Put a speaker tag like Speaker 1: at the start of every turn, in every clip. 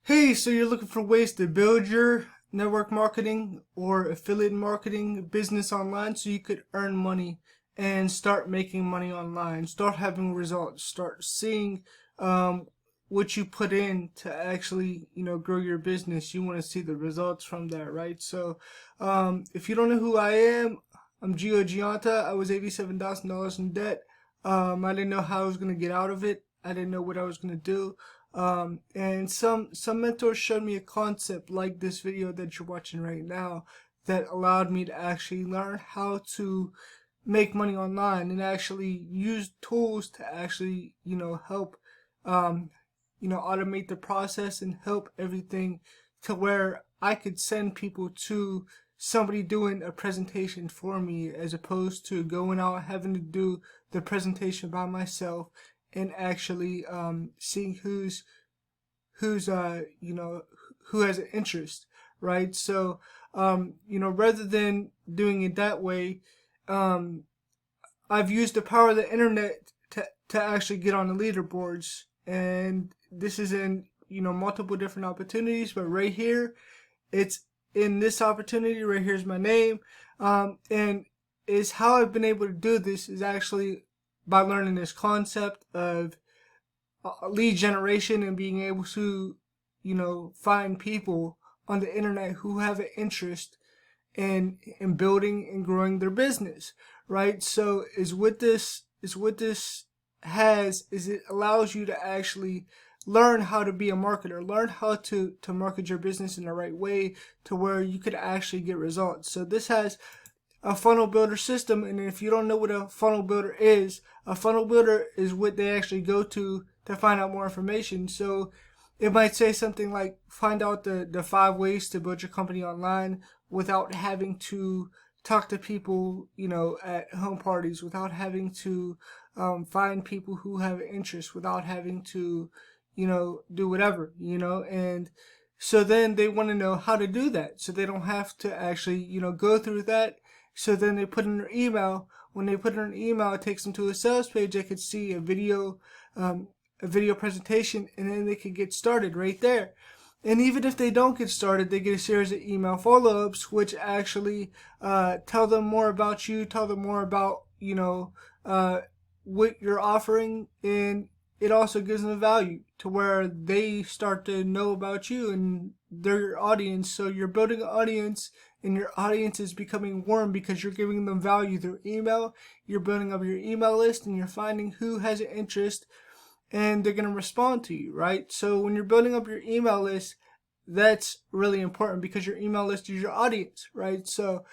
Speaker 1: Hey, so you're looking for ways to build your network marketing or affiliate marketing business online so you could earn money and start making money online, start having results, start seeing um, what you put in to actually, grow your business. You want to see the results from that, right? So, if you don't know who I am, I'm Gio Gianta. I was $87,000 in debt. I didn't know how I was going to get out of it. I didn't know what I was going to do. And some mentors showed me a concept like this video that you're watching right now that allowed me to actually learn how to make money online and actually use tools to actually help automate the process and help everything to where I could send people to somebody doing a presentation for me as opposed to going out having to do the presentation by myself and actually seeing who has an interest, right? So rather than doing it that way, um, I've used the power of the internet to actually get on the leaderboards, and this is in multiple different opportunities. But right here, it's in this opportunity right here is my name, and is how I've been able to do this is actually by learning this concept of lead generation and being able to, find people on the internet who have an interest in building and growing their business, right? So is what this has is it allows you to actually learn how to be a marketer, learn how to market your business in the right way to where you could actually get results. So this has a funnel builder system, and if you don't know what a funnel builder is what they actually go to find out more information. So it might say something like find out the 5 ways to build your company online without having to talk to people, at home parties, without having to find people who have interest, without having to, do whatever, and so then they want to know how to do that. So they don't have to actually, go through that. So then they put in their email. When they put in an email, it takes them to a sales page. They could see a video presentation, and then they could get started right there. And even if they don't get started, they get a series of email follow-ups, which actually tell them more about you, tell them more about what you're offering, and it also gives them value to where they start to know about you and they're your audience. So you're building an audience, and your audience is becoming warm because you're giving them value through email. You're building up your email list, and you're finding who has an interest, and they're going to respond to you, right? So when you're building up your email list, that's really important because your email list is your audience, right? So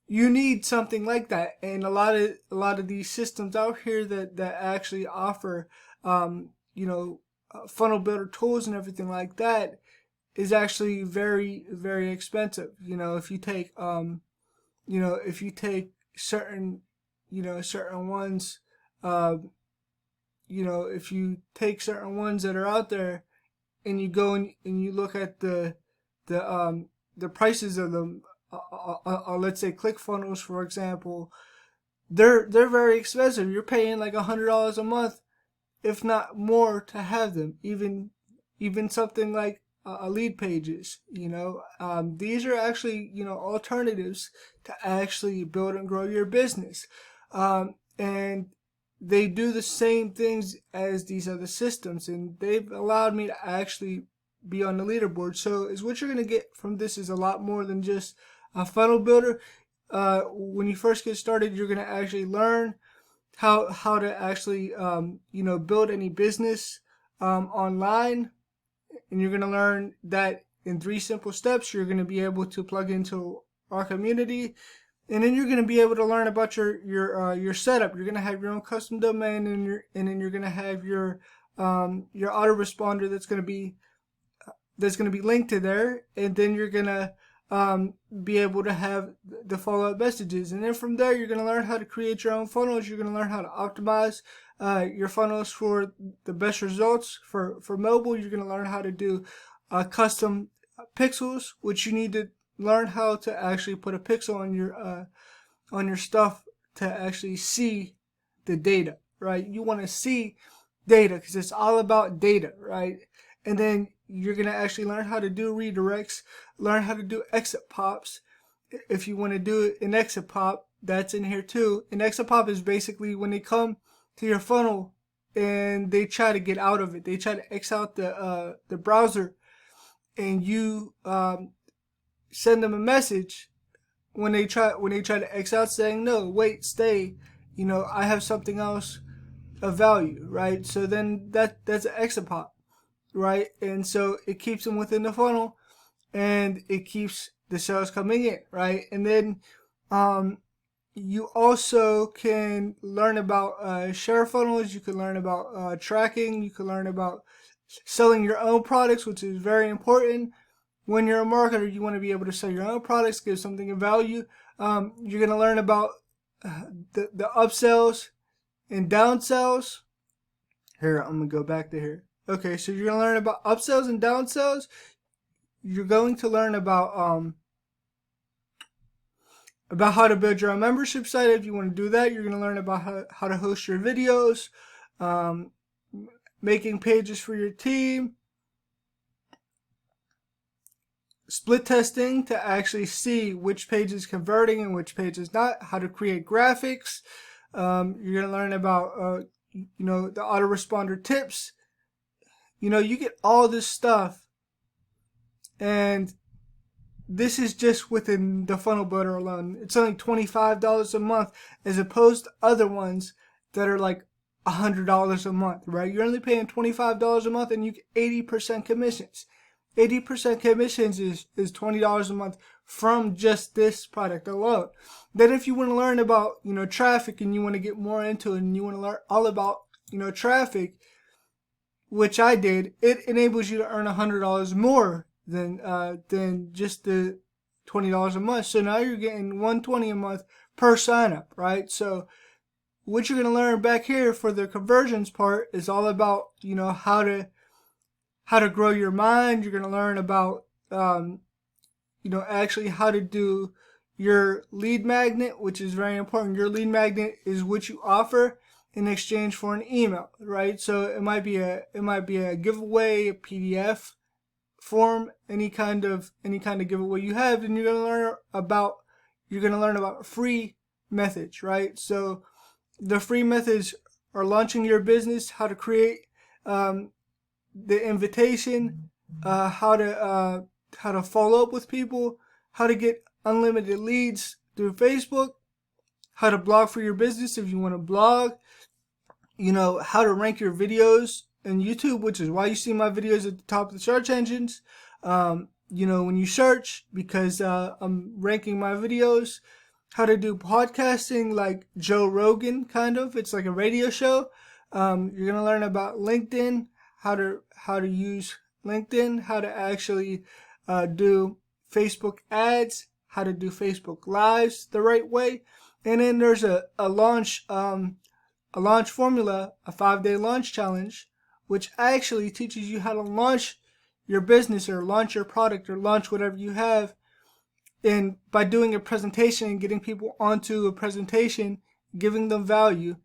Speaker 1: you need something like that, and a lot of these systems out here that actually offer funnel builder tools and everything like that is actually very, very expensive. If you take certain certain ones, uh, if you take certain ones that are out there and you go and you look at the prices of them, let's say ClickFunnels, for example, they're very expensive. You're paying like $100 a month, if not more, to have them. Even something like lead pages. These are actually alternatives to actually build and grow your business, and they do the same things as these other systems, and they've allowed me to actually be on the leaderboard. So is what you're going to get from this is a lot more than just a funnel builder. When you first get started, you're going to actually learn how to actually build any business online, and you're going to learn that in 3 simple steps. You're going to be able to plug into our community, and then you're going to be able to learn about your setup. You're going to have your own custom domain, and then you're going to have your autoresponder that's going to be linked to there, and then you're going to be able to have the follow-up messages. And then from there, you're going to learn how to create your own funnels. You're going to learn how to optimize your funnels for the best results for mobile. You're going to learn how to do custom pixels, which you need to learn how to actually put a pixel on your stuff to actually see the data, right? You want to see data because it's all about data, right? And then you're going to actually learn how to do redirects, learn how to do exit pops. If you want to do an exit pop, that's in here too. An exit pop is basically when they come to your funnel and they try to get out of it. They try to X out the browser, and you send them a message when they try to X out, saying, no, wait, stay, I have something else of value, right? So then that's an exit pop, right? And so it keeps them within the funnel, and it keeps the sales coming in, right? And then you also can learn about share funnels. You can learn about tracking. You can learn about selling your own products, which is very important. When you're a marketer, you want to be able to sell your own products, give something of value. You're going to learn about the upsells and downsells. Here, I'm going to go back to here. Okay, so you're going to learn about upsells and downsells. You're going to learn about how to build your own membership site. If you want to do that, you're going to learn about how to host your videos, making pages for your team, split testing to actually see which page is converting and which page is not, how to create graphics. You're going to learn about, the autoresponder tips. You get all this stuff, and this is just within the funnel builder alone. It's only $25 a month as opposed to other ones that are like $100 a month, right? You're only paying $25 a month and you get 80% commissions. 80% commissions is $20 a month from just this product alone. Then if you want to learn about, traffic, and you want to get more into it, and you want to learn all about, traffic, which I did, it enables you to earn $100 more than just the $20 a month. So now you're getting $120 a month per sign up, right? So what you're going to learn back here for the conversions part is all about, how to grow your mind. You're going to learn about, actually how to do your lead magnet, which is very important. Your lead magnet is what you offer in exchange for an email, right? So it might be a giveaway, a PDF form, any kind of giveaway you have, and you're going to learn about free methods, right? So the free methods are launching your business, how to create the invitation, how to follow up with people, how to get unlimited leads through Facebook, how to blog for your business if you want to blog, how to rank your videos in YouTube, which is why you see my videos at the top of the search engines. When you search, because I'm ranking my videos, how to do podcasting like Joe Rogan, kind of. It's like a radio show. You're going to learn about LinkedIn, how to use LinkedIn, how to actually do Facebook ads, how to do Facebook Lives the right way. And then there's a launch formula, a 5-day launch challenge, which actually teaches you how to launch your business or launch your product or launch whatever you have. And by doing a presentation and getting people onto a presentation, giving them value,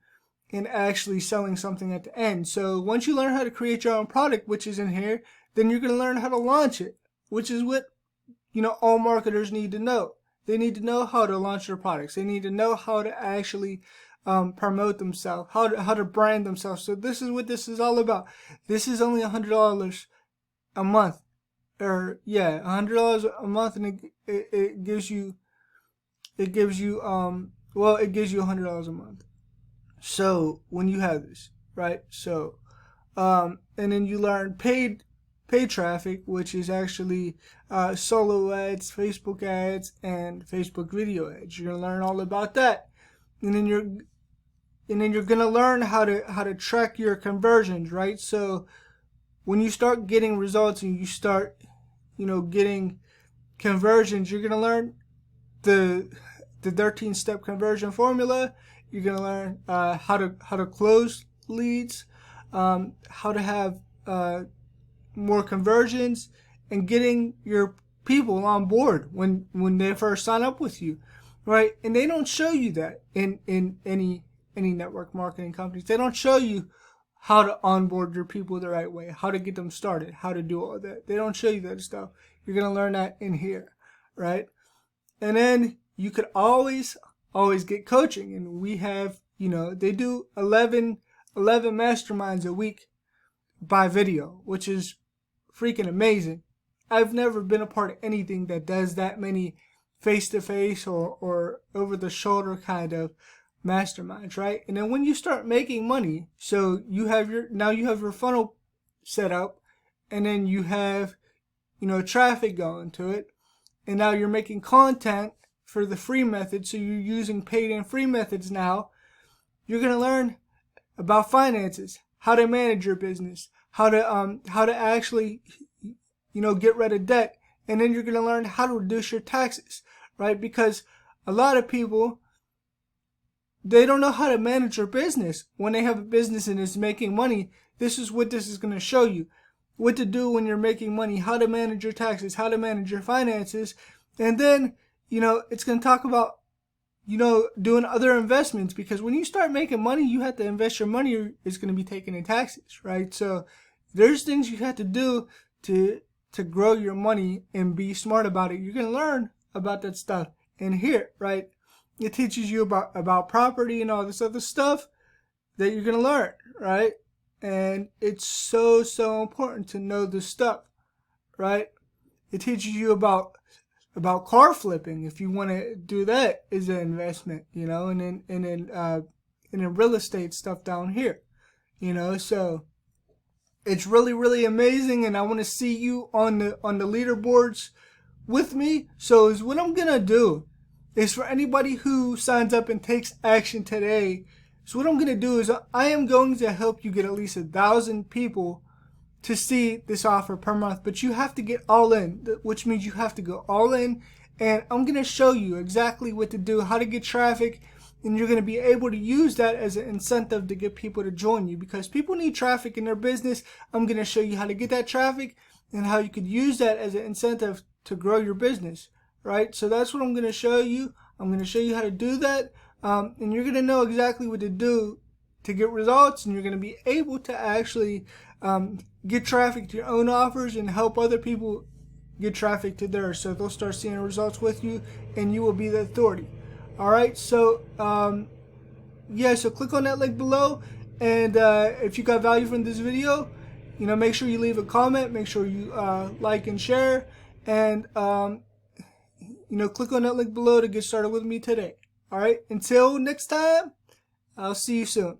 Speaker 1: and actually selling something at the end. So once you learn how to create your own product, which is in here, then you're going to learn how to launch it, which is what, all marketers need to know. They need to know how to launch their products. They need to know how to actually promote themselves, how to brand themselves. So this is what this is all about. This is only $100 a month, $100 a month, and it gives you $100 a month. So when you have this, right? So, and then you learn paid traffic, which is actually solo ads, Facebook ads, and Facebook video ads. You're gonna learn all about that, and then you're gonna learn how to track your conversions, right? So when you start getting results and you start, getting conversions, you're gonna learn the 13-step conversion formula. You're gonna learn how to close leads, how to have more conversions, and getting your people on board when they first sign up with you, right? And they don't show you that in any network marketing companies. They don't show you how to onboard your people the right way, how to get them started, how to do all that. They don't show you that stuff. You're going to learn that in here, right? And then you could always get coaching. And we have, they do 11 masterminds a week by video, which is freaking amazing. I've never been a part of anything that does that many face-to-face or over-the-shoulder kind of masterminds, right? And then when you start making money, so you have your funnel set up, and then you have, traffic going to it, and now you're making content for the free method, so you're using paid and free methods now. You're going to learn about finances, how to manage your business, how to actually, get rid of debt, and then you're going to learn how to reduce your taxes, right? Because a lot of people, they don't know how to manage their business. When they have a business and it's making money, this is what this is going to show you. What to do when you're making money, how to manage your taxes, how to manage your finances. And then, it's going to talk about, doing other investments, because when you start making money, you have to invest your money or it's going to be taken in taxes, right? So there's things you have to do to grow your money and be smart about it. You're going to learn about that stuff in here, right? It teaches you about property and all this other stuff that you're going to learn, right? And it's so important to know this stuff, right? It teaches you about car flipping, if you want to do that as an investment, and then real estate stuff down here, so it's really amazing, and I want to see you on the leaderboards with me. So is what I'm gonna do is, for anybody who signs up and takes action today, so what I'm gonna do is I am going to help you get at least 1,000 people to see this offer per month, but you have to get all in, which means you have to go all in, and I'm going to show you exactly what to do, how to get traffic, and you're going to be able to use that as an incentive to get people to join you, because people need traffic in their business. I'm going to show you how to get that traffic and how you could use that as an incentive to grow your business, right? So that's what I'm going to show you. I'm going to show you how to do that, and you're going to know exactly what to do to get results, and you're going to be able to actually get traffic to your own offers and help other people get traffic to theirs, so they'll start seeing results with you and you will be the authority. Alright, so so click on that link below, and if you got value from this video, make sure you leave a comment, make sure you like and share, and click on that link below to get started with me today. Alright, until next time, I'll see you soon.